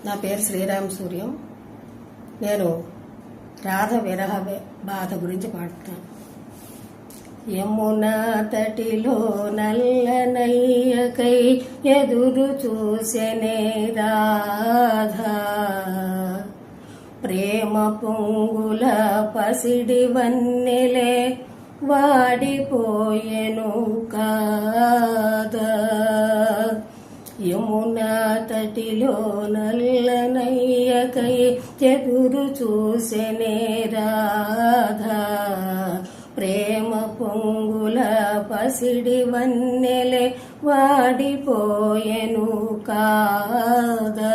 నా పేరు శ్రీరామ్ సూర్యం. నేను రాధ విరహ బాధ గురించి పాడుతాను. యమునా తటిలో నల్లనయ్యకై ఎదురు చూసెనే రాధ, ప్రేమ పొంగుల పసిడి వన్నెలే వాడిపోయెను కాదా. యమునా తటిలో నల్లనయ్యకై ఎదురు చూసెనే రాధ, ప్రేమ పొంగుల పసిడి వన్నెలే వాడిపోయెను కాదా.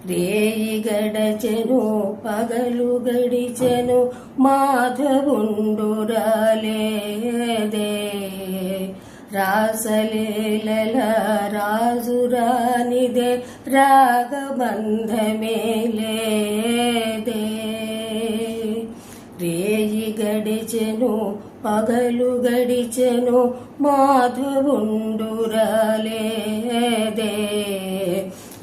రేయి గడచెను పగలు గడిచెను మాధవుండు రాలేదే, రాసలీలల రాజురానిదే రాగబంధమే లేదే. రేయి గడిచెను పగలు గడిచెను మాధవుండు రాలేదే,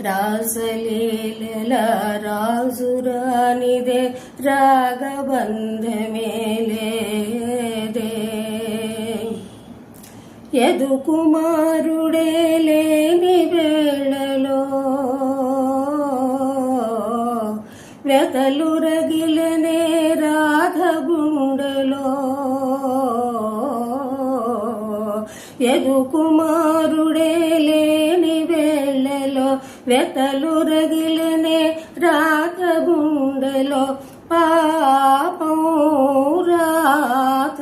రాసలీలల రాజురానిదే రాగబంధమే లేదే. యదు కుమారుడే లేని వేళలో వ్యతలు రగిలనే రాధ గుండెలో. యదు కుమారుడే లేని వేళలో వ్యతలు రగిలనే రాధ గుండెలో. పాపం రాధ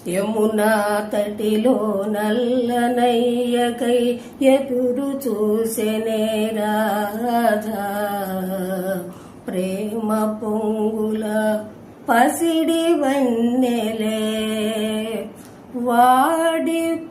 యమునా తటిలో నల్లనయ్యకై ఎదురు చూసెనే రాధ, ప్రేమ పొంగుల పసిడి వన్నెలే వాడిపోయెను